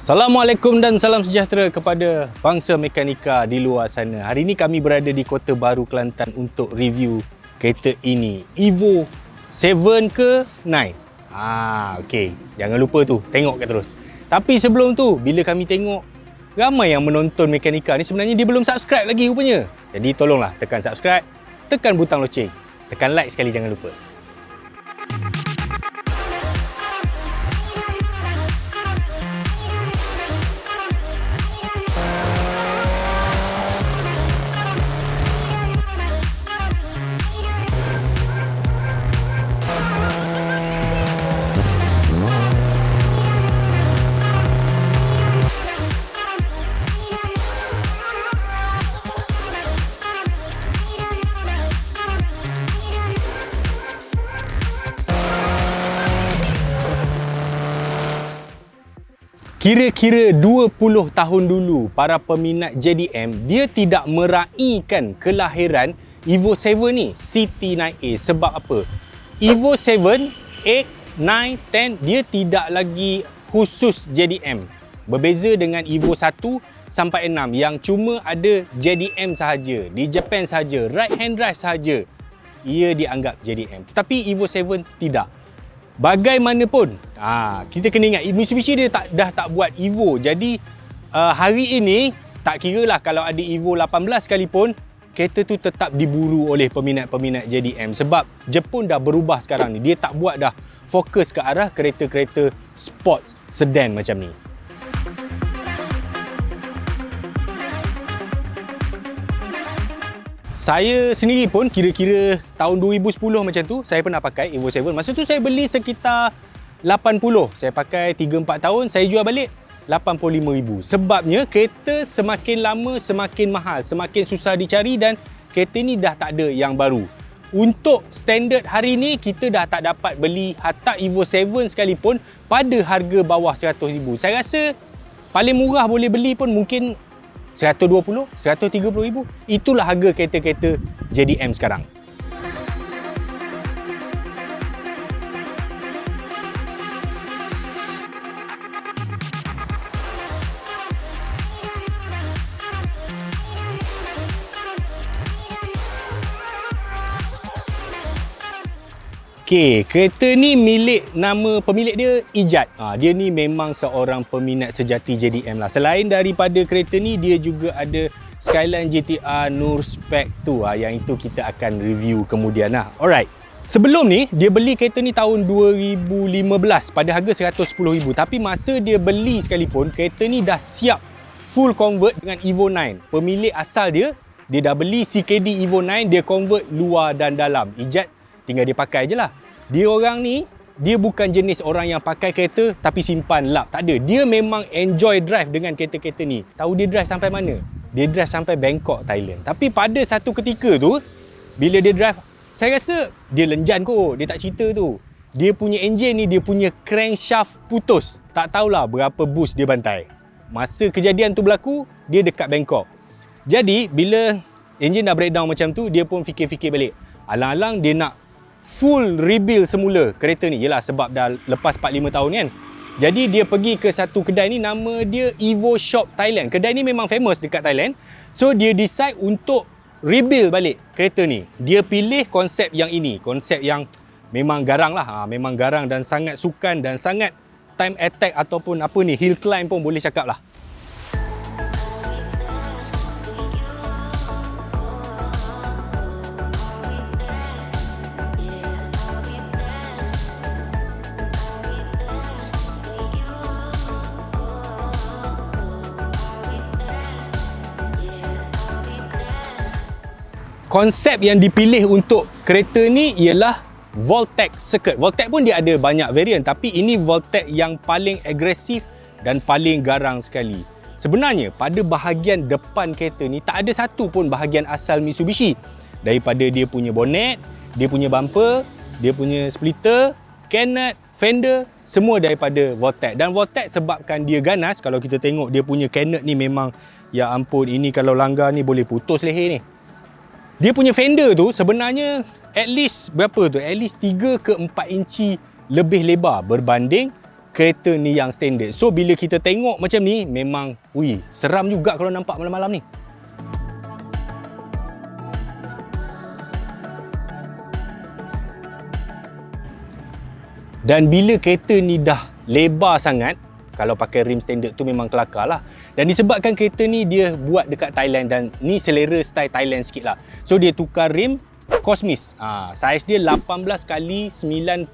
Assalamualaikum dan salam sejahtera kepada bangsa mekanika di luar sana. Hari ini kami berada di Kota Baru, Kelantan untuk review kereta ini. Evo 7 ke 9? Okey. Jangan lupa tu, tengok kat terus. Tapi sebelum tu, bila kami tengok ramai yang menonton mekanika ni sebenarnya dia belum subscribe lagi rupanya. Jadi tolonglah tekan subscribe, tekan butang loceng, tekan like sekali jangan lupa. Kira-kira 20 tahun dulu, para peminat JDM, dia tidak meraihkan kelahiran Evo 7 ni, City Naik A. Sebab apa? Evo 7, 8, 9, 10, dia tidak lagi khusus JDM. Berbeza dengan Evo 1 sampai 6 yang cuma ada JDM sahaja, di Japan sahaja, right hand drive sahaja. Ia dianggap JDM. Tetapi Evo 7 tidak. Bagaimanapun, kita kena ingat Mitsubishi dia dah tak buat Evo. Jadi hari ini tak kiralah kalau ada Evo 18 sekalipun, kereta tu tetap diburu oleh peminat-peminat JDM. Sebab Jepun dah berubah sekarang ni. Dia tak buat dah fokus ke arah kereta-kereta sports sedan macam ni. Saya sendiri pun kira-kira tahun 2010 macam tu, saya pernah pakai Evo 7. Masa tu saya beli sekitar 80. Saya pakai 3-4 tahun, saya jual balik 85,000. Sebabnya kereta semakin lama semakin mahal, semakin susah dicari dan kereta ni dah tak ada yang baru. Untuk standard hari ni, kita dah tak dapat beli hatta Evo 7 sekalipun pada harga bawah 100,000. Saya rasa paling murah boleh beli pun mungkin 120, 130,000. Itulah harga kereta-kereta JDM sekarang. Okey, kereta ni nama pemilik dia Ijat. Dia ni memang seorang peminat sejati JDM lah. Selain daripada kereta ni, dia juga ada Skyline GTR Nur Spec tu. Yang itu kita akan review kemudian lah. Alright. Sebelum ni, dia beli kereta ni tahun 2015 pada harga 110,000. Tapi masa dia beli sekalipun, kereta ni dah siap full convert dengan Evo 9. Pemilik asal dia dah beli CKD Evo 9, dia convert luar dan dalam. Ijat tinggal dia pakai je lah. Dia orang ni, dia bukan jenis orang yang pakai kereta tapi simpan lap. Tak ada. Dia memang enjoy drive dengan kereta-kereta ni. Tahu dia drive sampai mana? Dia drive sampai Bangkok, Thailand. Tapi pada satu ketika tu, bila dia drive, saya rasa dia lenjan kot. Dia tak cerita tu. Dia punya enjin ni, dia punya crankshaft putus. Tak tahulah berapa boost dia bantai. Masa kejadian tu berlaku, dia dekat Bangkok. Jadi, bila enjin dah breakdown macam tu, dia pun fikir-fikir balik. Alang-alang dia nak full rebuild semula kereta ni. Yelah sebab dah lepas 4-5 tahun kan. Jadi dia pergi ke satu kedai ni, nama dia Evo Shop Thailand. Kedai ni memang famous dekat Thailand. So dia decide untuk rebuild balik kereta ni. Dia pilih konsep yang ini. Konsep yang memang garang lah. Memang garang dan sangat sukan dan sangat time attack ataupun apa ni, hill climb pun boleh cakap lah. Konsep yang dipilih untuk kereta ni ialah Voltex circuit. Voltex pun dia ada banyak variant, tapi ini Voltex yang paling agresif dan paling garang sekali. Sebenarnya pada bahagian depan kereta ni tak ada satu pun bahagian asal Mitsubishi. Daripada dia punya bonnet, dia punya bumper, dia punya splitter, cannet, fender, semua daripada Voltex. Dan Voltex sebabkan dia ganas, kalau kita tengok dia punya cannet ni memang, ya ampun, ini kalau langgar ni boleh putus leher ni. Dia punya fender tu sebenarnya at least berapa tu? At least 3 ke 4 inci lebih lebar berbanding kereta ni yang standard. So bila kita tengok macam ni, memang seram juga kalau nampak malam-malam ni. Dan bila kereta ni dah lebar sangat, kalau pakai rim standard tu memang kelakar lah. Dan disebabkan kereta ni dia buat dekat Thailand, dan ni selera style Thailand sikit lah. So dia tukar rim kosmis. Saiz dia 18 kali 9.5,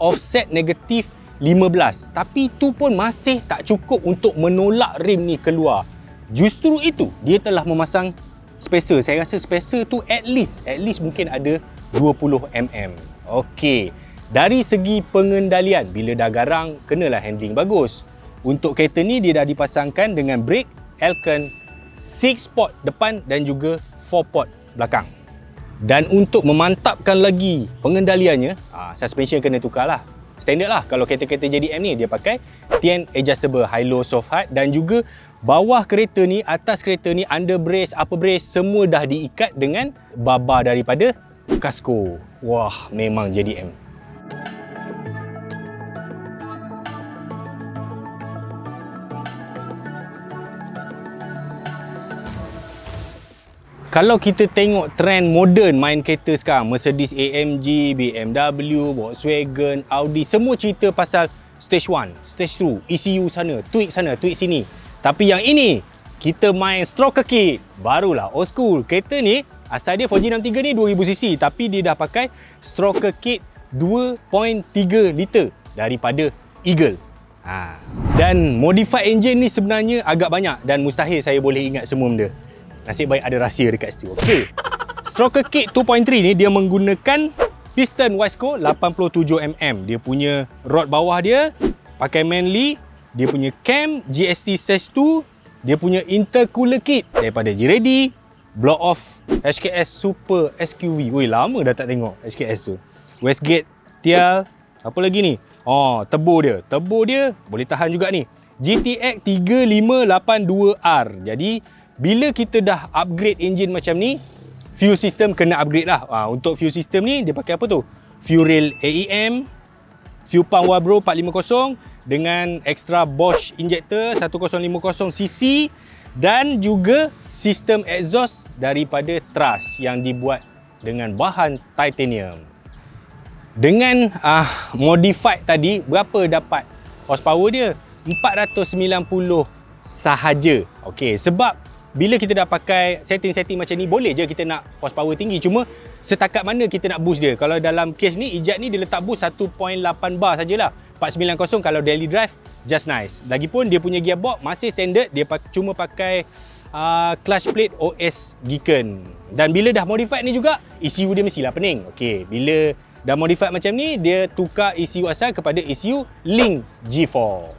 offset negatif 15. Tapi tu pun masih tak cukup untuk menolak rim ni keluar. Justru itu dia telah memasang spacer. Saya rasa spacer tu at least mungkin ada 20mm. Okey. Dari segi pengendalian, bila dah garang, kenalah handling bagus. Untuk kereta ni, dia dah dipasangkan dengan brake, Elken, 6 port depan dan juga 4 port belakang. Dan untuk memantapkan lagi pengendaliannya, suspension kena tukar lah. Standard lah, kalau kereta-kereta JDM ni, dia pakai Tian Adjustable High Low Soft Hard. Dan juga bawah kereta ni, atas kereta ni, under brace, upper brace, semua dah diikat dengan babar daripada Casco. Wah, memang JDM. Kalau kita tengok trend moden main kereta sekarang, Mercedes AMG, BMW, Volkswagen, Audi, semua cerita pasal stage 1, stage 2, ECU sana, tweak sini. Tapi yang ini, kita main stroker kit, barulah old school. Kereta ni, asal dia 4G63 ni 2000cc, tapi dia dah pakai stroker kit 2.3 liter daripada Eagle. Dan modified engine ni sebenarnya agak banyak dan mustahil saya boleh ingat semua benda. Nasib baik ada rahsia dekat situ. Okey. Stroker kit 2.3 ni dia menggunakan piston Wiseco 87mm. Dia punya rod bawah dia pakai Manly, dia punya cam GST Stage 2, dia punya intercooler kit daripada G-Ready, blow off HKS Super SQV. Lama dah tak tengok HKS tu. Westgate Tial, apa lagi ni? Turbo dia boleh tahan juga ni. GTX 3582R. Jadi bila kita dah upgrade engine macam ni, fuel system kena upgrade lah. Untuk fuel system ni, dia pakai apa tu? Fuel rail AEM, fuel pump Wabro 450 dengan extra Bosch injector 1050cc dan juga sistem exhaust daripada truss yang dibuat dengan bahan titanium. Dengan modified tadi, berapa dapat horsepower dia? 490 sahaja. Okey, sebab bila kita dah pakai setting-setting macam ni, boleh je kita nak horsepower tinggi. Cuma setakat mana kita nak boost dia. Kalau dalam case ni, Ejad ni dia letak boost 1.8 bar sajalah. 490 kalau daily drive, just nice. Lagipun dia punya gearbox masih standard. Dia cuma pakai clutch plate OS Giken. Dan bila dah modified ni juga, ECU dia mestilah pening. Okey, bila dah modified macam ni, dia tukar ECU asal kepada ECU Link G4.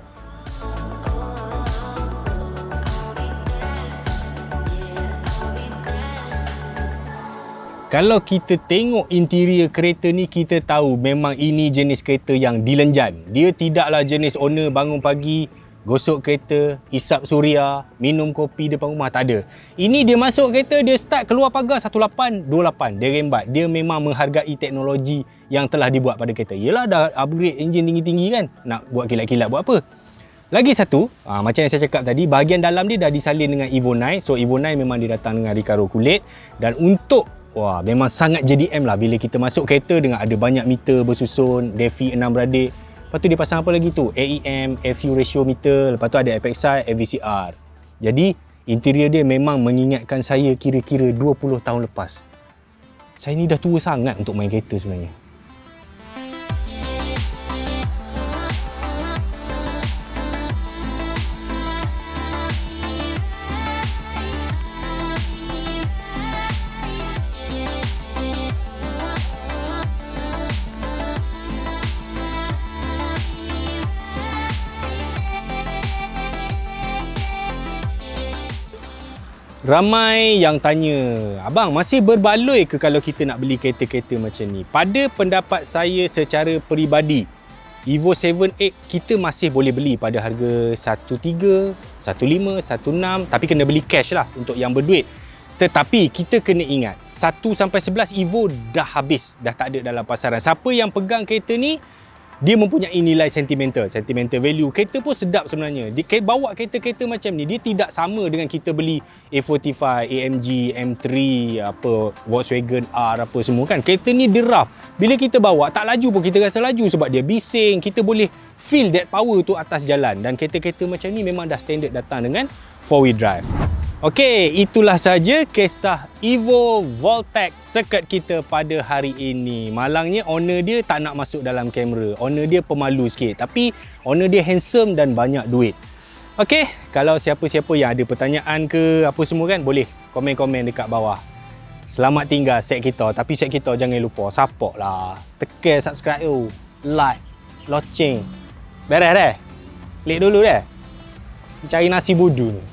Kalau kita tengok interior kereta ni, kita tahu memang ini jenis kereta yang dilenjan. Dia tidaklah jenis owner bangun pagi, gosok kereta, hisap surya, minum kopi depan rumah, tak ada. Ini dia masuk kereta, dia start keluar pagar 1828, dia rembat. Dia memang menghargai teknologi yang telah dibuat pada kereta. Yelah dah upgrade enjin tinggi-tinggi kan, nak buat kilat-kilat buat apa? Lagi satu, macam yang saya cakap tadi, bahagian dalam dia dah disalin dengan Evo 9. So Evo 9 memang dia datang dengan Recaro kulit. Dan untuk memang sangat JDM lah bila kita masuk kereta dengan ada banyak meter bersusun, defi 6 beradik. Lepas tu dia pasang apa lagi tu? AEM, FU ratio meter, lepas tu ada FXI, FVCR. Jadi interior dia memang mengingatkan saya kira-kira 20 tahun lepas. Saya ni dah tua sangat untuk main kereta sebenarnya. Ramai yang tanya, abang masih berbaloi ke kalau kita nak beli kereta-kereta macam ni? Pada pendapat saya secara peribadi, Evo 7-8 kita masih boleh beli pada harga 13, 15, 16, tapi kena beli cash lah untuk yang berduit. Tetapi kita kena ingat, 1 sampai 11 Evo dah habis, dah tak ada dalam pasaran. Siapa yang pegang kereta ni, dia mempunyai nilai sentimental value. Kereta pun sedap sebenarnya. Bawa kereta-kereta macam ni, dia tidak sama dengan kita beli A45, AMG, M3, apa Volkswagen R apa semua kan. Kereta ni dia rough. Bila kita bawa tak laju pun kita rasa laju sebab dia bising. Kita boleh feel that power tu atas jalan. Dan kereta-kereta macam ni memang dah standard datang dengan 4-wheel drive. Okey, itulah saja kisah Evo Voltex circuit kita pada hari ini. Malangnya owner dia tak nak masuk dalam kamera. Owner dia pemalu sikit. Tapi owner dia handsome dan banyak duit. Okey, kalau siapa-siapa yang ada pertanyaan ke apa semua kan, boleh komen-komen dekat bawah. Selamat tinggal set kita. Tapi set kita jangan lupa support lah. Tekan subscribe tu. Like. Loceng. Beres dah? Klik dulu dah. Cari nasi budu ni.